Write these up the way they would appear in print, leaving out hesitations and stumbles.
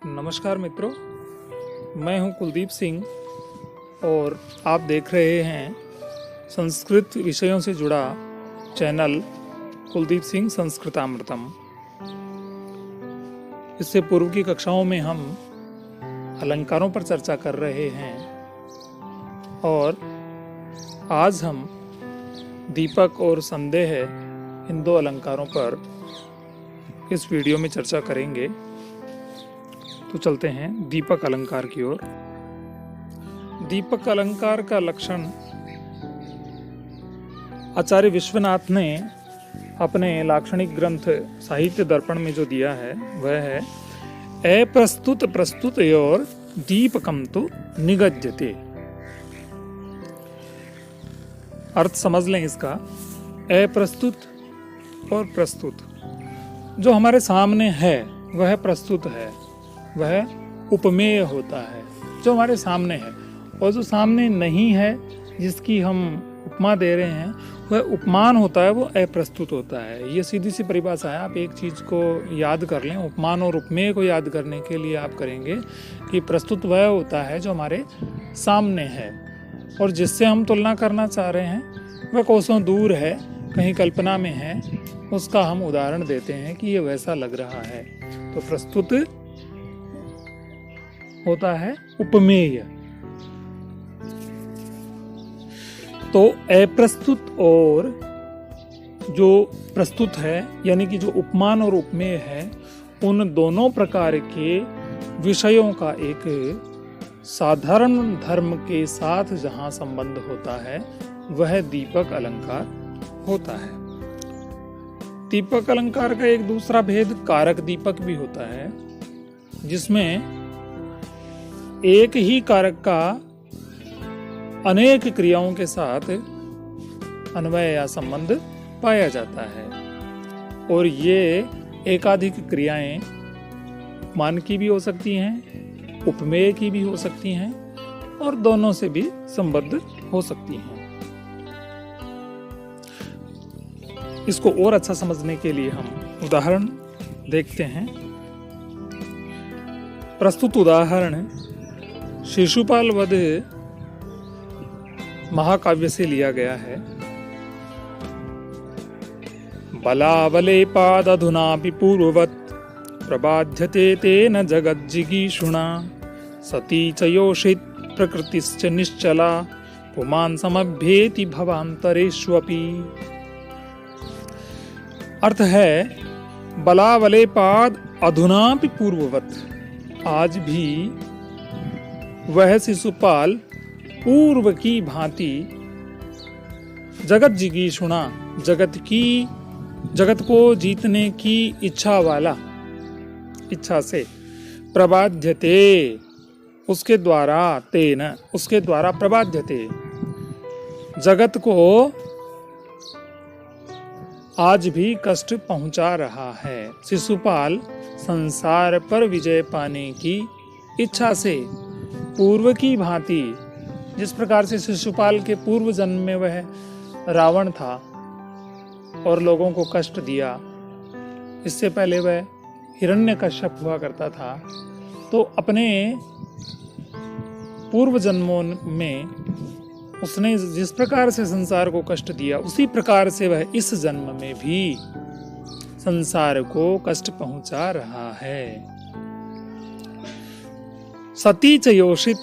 नमस्कार मित्रों, मैं हूं कुलदीप सिंह और आप देख रहे हैं संस्कृत विषयों से जुड़ा चैनल कुलदीप सिंह संस्कृतामृतम। इससे पूर्व की कक्षाओं में हम अलंकारों पर चर्चा कर रहे हैं और आज हम दीपक और संदेह इन दो अलंकारों पर इस वीडियो में चर्चा करेंगे। तो चलते हैं दीपक अलंकार की ओर। दीपक अलंकार का लक्षण आचार्य विश्वनाथ ने अपने लाक्षणिक ग्रंथ साहित्य दर्पण में जो दिया है वह है अप्रस्तुत प्रस्तुत और दीपकम तो निगद्यते। अर्थ समझ लें इसका। अप्रस्तुत और प्रस्तुत, जो हमारे सामने है वह प्रस्तुत है, वह उपमेय होता है जो हमारे सामने है, और जो सामने नहीं है जिसकी हम उपमा दे रहे हैं वह उपमान होता है, वो अप्रस्तुत होता है। ये सीधी सी परिभाषा है। आप एक चीज़ को याद कर लें, उपमान और उपमेय को याद करने के लिए आप करेंगे कि प्रस्तुत वह होता है जो हमारे सामने है और जिससे हम तुलना करना चाह रहे हैं वह कोसों दूर है, कहीं कल्पना में है, उसका हम उदाहरण देते हैं कि ये वैसा लग रहा है। तो प्रस्तुत होता है उपमेय। तो अप्रस्तुत और जो प्रस्तुत है यानी कि जो उपमान और उपमेय है, उन दोनों प्रकार के विषयों का एक साधारण धर्म के साथ जहां संबंध होता है वह दीपक अलंकार होता है। दीपक अलंकार का एक दूसरा भेद कारक दीपक भी होता है, जिसमें एक ही कारक का अनेक क्रियाओं के साथ अन्वय या संबंध पाया जाता है और ये एकाधिक क्रियाएं उपमान की भी हो सकती हैं, उपमेय की भी हो सकती हैं और दोनों से भी संबद्ध हो सकती हैं। इसको और अच्छा समझने के लिए हम उदाहरण देखते हैं। प्रस्तुत उदाहरण शिशुपाल वध महाकाव्य से लिया गया है। बलाबले पादधुनापि पूर्ववत् प्रबाध्यते तेन जगज्जिगीषुणा सती च योषित प्रकृतिश्च निश्चला पुमान् समभ्येति भवान्तरेष्वपि। अर्थ है, बलावले पाद अधुनापि पूर्ववत्, आज भी वह शिशुपाल पूर्व की भांति जगत जिगीषुणा, जगत को जीतने की इच्छा वाला, इच्छा से, प्रबाध्यते उसके द्वारा, तेन उसके द्वारा, प्रबाध्यते जगत को आज भी कष्ट पहुंचा रहा है। शिशुपाल संसार पर विजय पाने की इच्छा से पूर्व की भांति, जिस प्रकार से शिशुपाल के पूर्व जन्म में वह रावण था और लोगों को कष्ट दिया, इससे पहले वह हिरण्यकश्यप हुआ करता था, तो अपने पूर्व जन्मों में उसने जिस प्रकार से संसार को कष्ट दिया, उसी प्रकार से वह इस जन्म में भी संसार को कष्ट पहुंचा रहा है। सती च योषित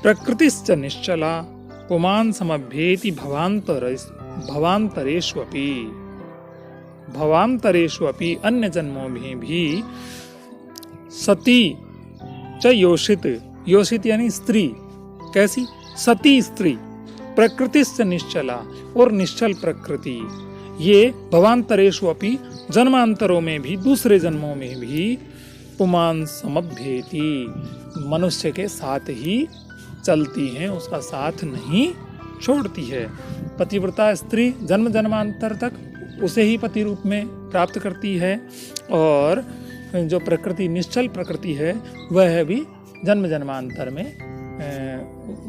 प्रकृतिश्च निश्चला पुमान् समभ्येति भवान्तरेष्वपि। भवान्तरेष्वपि, अन्य जन्मों में भी सती च योषित, योषित यानी स्त्री, कैसी? सती स्त्री, प्रकृतिश्च निश्चला और निश्चल प्रकृति, ये भवान्तरेष्वपि जन्मांतरों में भी, दूसरे जन्मों में भी पुमान् समभ्येति, मनुष्य के साथ ही चलती हैं, उसका साथ नहीं छोड़ती है। पतिव्रता स्त्री जन्म जन्मांतर तक उसे ही पति रूप में प्राप्त करती है और जो प्रकृति, निश्चल प्रकृति है, वह भी जन्म जन्मांतर में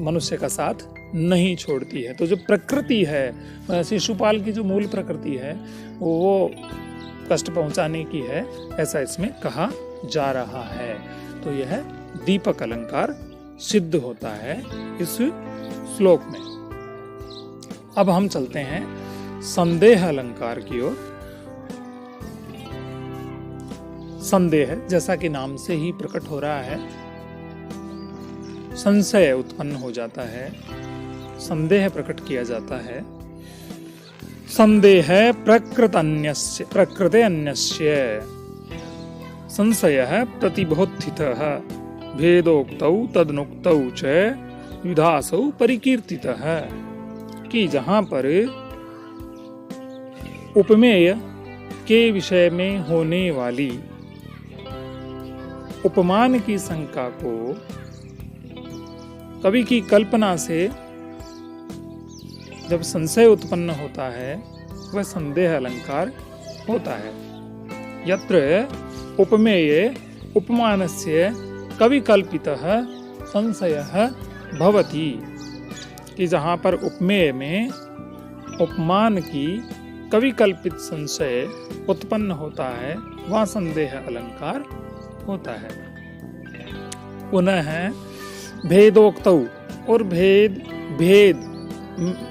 मनुष्य का साथ नहीं छोड़ती है। तो जो प्रकृति है, शिशुपाल की जो मूल प्रकृति है वो कष्ट पहुंचाने की है, ऐसा इसमें कहा जा रहा है। तो यह दीपक अलंकार सिद्ध होता है इस श्लोक में। अब हम चलते हैं संदेह अलंकार की ओर। संदेह जैसा कि नाम से ही प्रकट हो रहा है, संशय उत्पन्न हो जाता है, संदेह प्रकट किया जाता है। संदेह प्रकृते अन्यस्य संशयः प्रतिबोधितः भेदोक्तौ तदनुक्तौ च युधासौ परिकीर्तितः। कि जहां पर उपमेय के विषय में होने वाली उपमान की शंका को कवि की कल्पना से जब संशय उत्पन्न होता है वह संदेह अलंकार होता है। यत्र उपमेये उपमानस्य कविकल्पितः संशयः भवति। कि जहाँ पर उपमेय में उपमान की कविकल्पित संशय उत्पन्न होता है वहाँ संदेह अलंकार होता है। पुनः भेदोक्तौ, और भेद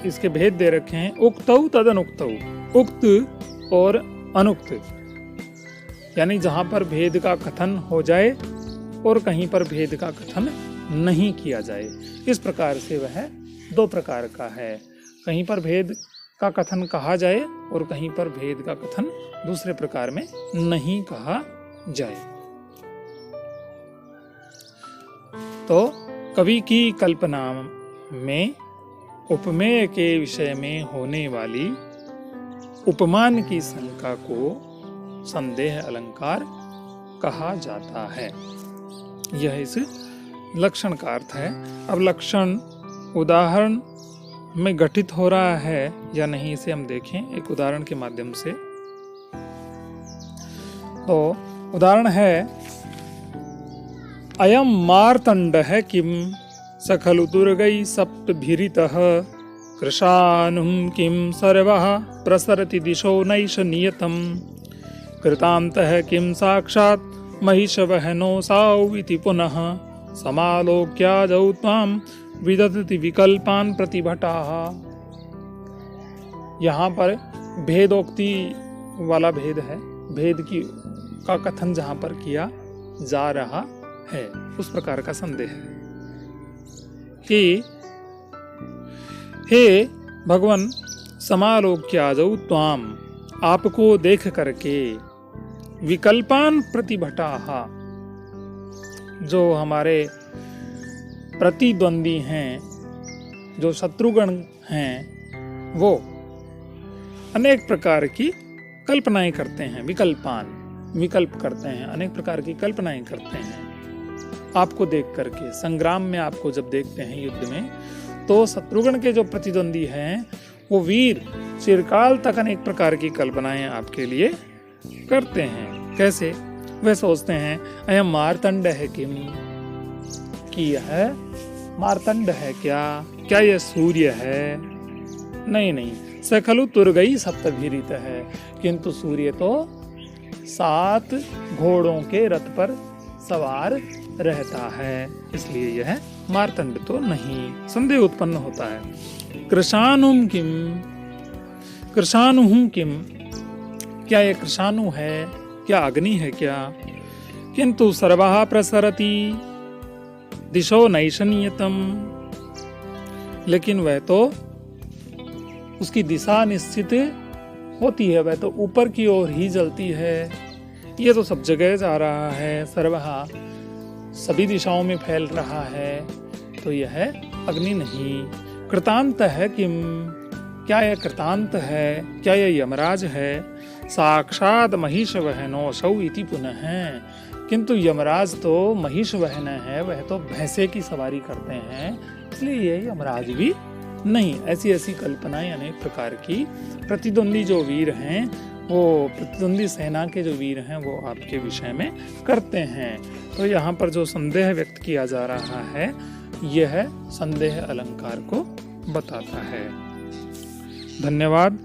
इसके भेद दे रखे हैं। उक्तौ तदनुक्तौ, उक्त और अनुक्त, यानी जहां पर भेद का कथन हो जाए और कहीं पर भेद का कथन नहीं किया जाए। इस प्रकार से वह दो प्रकार का है। कहीं पर भेद का कथन कहा जाए और कहीं पर भेद का कथन दूसरे प्रकार में नहीं कहा जाए। तो कवि की कल्पना में उपमेय के विषय में होने वाली उपमान की शंका को संदेह अलंकार कहा जाता है। यह इस लक्षण का अर्थ है। अब लक्षण उदाहरण में गठित हो रहा है या नहीं, इसे हम देखें एक उदाहरण के माध्यम से। तो उदाहरण है, अयम मार्तंडः किम सखलु दुर्गै सप्तभिरितः कृशानुं किं सर्वः प्रसरति दिशो नैष नियतम् कृतान्तः किं साक्षात् महिषवहनोऽसौ इति पुनः समालोक्यादौ त्वां विदधति विकल्पान् प्रतिभटाः। यहाँ पर भेदोक्ति वाला भेद है। भेद की का कथन जहाँ पर किया जा रहा है उस प्रकार का संदेह है कि हे भगवान, समालोक्यादौ त्वाम, आपको देख करके, विकल्पान प्रतिभटाः, जो हमारे प्रतिद्वंदी हैं, जो शत्रुगण हैं, वो अनेक प्रकार की कल्पनाएं करते हैं। विकल्प करते हैं, अनेक प्रकार की कल्पनाएं करते हैं आपको देख करके। संग्राम में आपको जब देखते हैं युद्ध में, तो शत्रुगण के जो प्रतिद्वंदी हैं वो वीर चिरकाल तक अनेक प्रकार की कल्पनाएं आपके लिए करते हैं। कैसे? वे सोचते हैं अयम मार्तंड है किम, कि यह मार्तंड है क्या यह सूर्य है? नहीं, सखलु तुर्गई सप्तभिरित है, किंतु सूर्य तो 7 घोड़ों के रथ पर सवार रहता है, इसलिए यह मार्तंड तो नहीं। संदेह उत्पन्न होता है। कृशानुम किम, क्या यह कृशानु है? क्या अग्नि है क्या? किंतु सर्वः प्रसरति दिशो नैषनियतम, लेकिन वह तो उसकी दिशा निश्चित होती है, वह तो ऊपर की ओर ही जलती है। ये तो सब जगह जा रहा है, सर्वः सभी दिशाओं में फैल रहा है, तो यह अग्नि नहीं। कृतांत है किम, क्या यह कृतांत है? क्या यह यमराज है? साक्षात महिष वहनोऽसौ इति पुनः, किंतु यमराज तो महिष वहन है, वह तो भैंसे की सवारी करते हैं, इसलिए यह यमराज भी नहीं। ऐसी कल्पनाएं अनेक प्रकार की प्रतिद्वंदी जो वीर हैं, वो प्रतिद्वंदी सेना के जो वीर हैं, वो आपके विषय में करते हैं। तो यहाँ पर जो संदेह व्यक्त किया जा रहा है, यह संदेह अलंकार को बताता है। धन्यवाद।